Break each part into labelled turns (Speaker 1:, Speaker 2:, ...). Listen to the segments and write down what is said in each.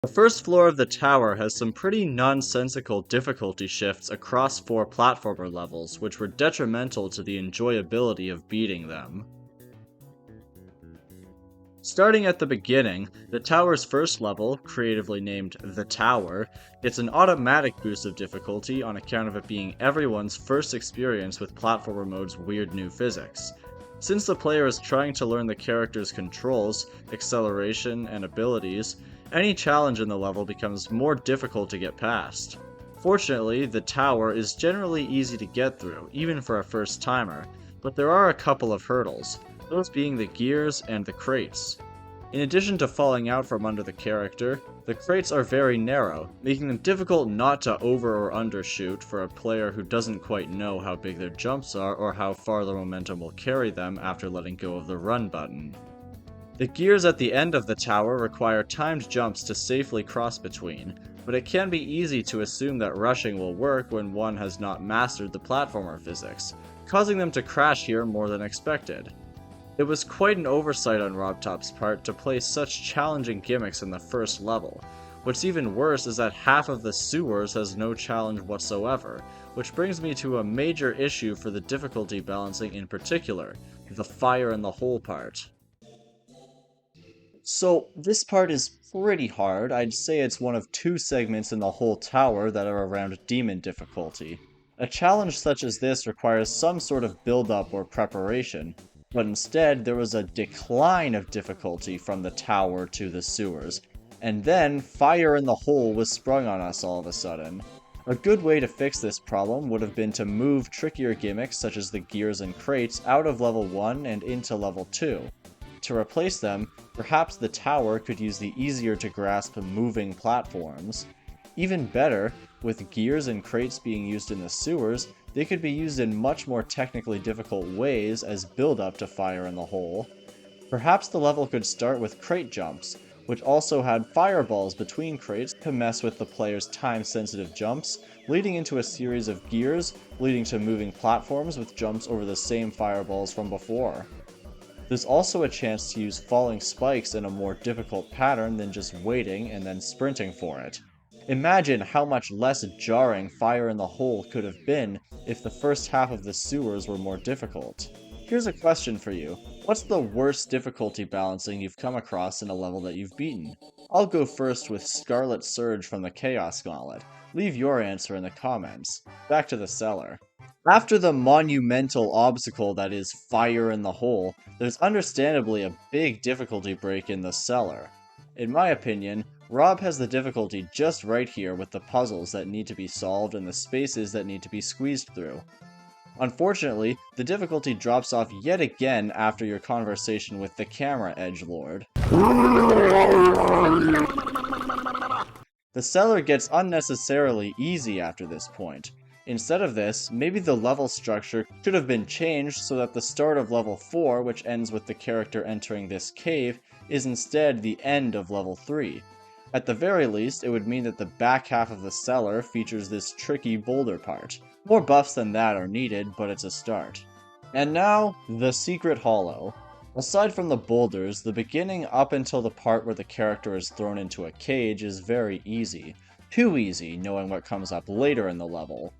Speaker 1: The first floor of the tower has some pretty nonsensical difficulty shifts across 4 platformer levels, which were detrimental to the enjoyability of beating them. Starting at the beginning, the tower's first level, creatively named The Tower, gets an automatic boost of difficulty on account of it being everyone's first experience with platformer mode's weird new physics. Since the player is trying to learn the character's controls, acceleration, and abilities, any challenge in the level becomes more difficult to get past. Fortunately, the tower is generally easy to get through, even for a first timer, but there are a couple of hurdles, those being the gears and the crates. In addition to falling out from under the character, the crates are very narrow, making them difficult not to over or undershoot for a player who doesn't quite know how big their jumps are or how far the momentum will carry them after letting go of the run button. The gears at the end of the tower require timed jumps to safely cross between, but it can be easy to assume that rushing will work when one has not mastered the platformer physics, causing them to crash here more than expected. It was quite an oversight on RobTop's part to place such challenging gimmicks in the first level. What's even worse is that half of the sewers has no challenge whatsoever, which brings me to a major issue for the difficulty balancing in particular, the fire in the hole part. So this part is pretty hard. I'd say it's one of 2 segments in the whole tower that are around demon difficulty. A challenge such as this requires some sort of build-up or preparation, but instead there was a decline of difficulty from the tower to the sewers, and then fire in the hole was sprung on us all of a sudden. A good way to fix this problem would have been to move trickier gimmicks such as the gears and crates out of level 1 and into level 2. To replace them, perhaps the tower could use the easier to grasp moving platforms. Even better, with gears and crates being used in the sewers, they could be used in much more technically difficult ways as build-up to fire in the hole. Perhaps the level could start with crate jumps, which also had fireballs between crates to mess with the player's time-sensitive jumps, leading into a series of gears, leading to moving platforms with jumps over the same fireballs from before. There's also a chance to use falling spikes in a more difficult pattern than just waiting and then sprinting for it. Imagine how much less jarring fire in the hole could have been if the first half of the sewers were more difficult. Here's a question for you. What's the worst difficulty balancing you've come across in a level that you've beaten? I'll go first with Scarlet Surge from the Chaos Gauntlet. Leave your answer in the comments. Back to the cellar. After the monumental obstacle that is fire in the hole, there's understandably a big difficulty break in the cellar. In my opinion, Rob has the difficulty just right here with the puzzles that need to be solved and the spaces that need to be squeezed through. Unfortunately, the difficulty drops off yet again after your conversation with the camera edgelord. The cellar gets unnecessarily easy after this point. Instead of this, maybe the level structure should have been changed so that the start of level 4, which ends with the character entering this cave, is instead the end of level 3. At the very least, it would mean that the back half of the cellar features this tricky boulder part. More buffs than that are needed, but it's a start. And now, the Secret Hollow. Aside from the boulders, the beginning up until the part where the character is thrown into a cage is very easy. Too easy, knowing what comes up later in the level.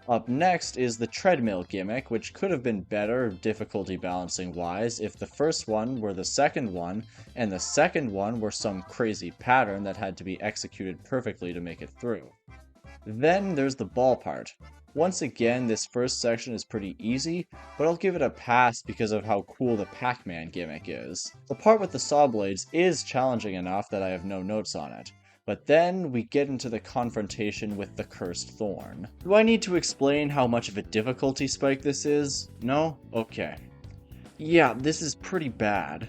Speaker 1: Up next is the treadmill gimmick, which could have been better difficulty balancing wise if the first one were the second one, and the second one were some crazy pattern that had to be executed perfectly to make it through. Then there's the ball part. Once again, this first section is pretty easy, but I'll give it a pass because of how cool the Pac-Man gimmick is. The part with the saw blades is challenging enough that I have no notes on it. But then we get into the confrontation with the Cursed Thorn. Do I need to explain how much of a difficulty spike this is? No? Okay. Yeah, this is pretty bad.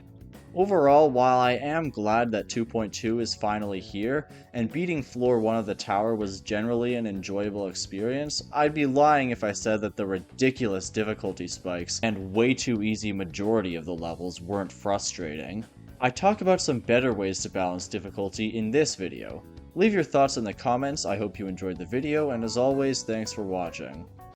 Speaker 1: Overall, while I am glad that 2.2 is finally here, and beating floor 1 of the tower was generally an enjoyable experience, I'd be lying if I said that the ridiculous difficulty spikes and way too easy majority of the levels weren't frustrating. I talk about some better ways to balance difficulty in this video. Leave your thoughts in the comments, I hope you enjoyed the video, and as always, thanks for watching.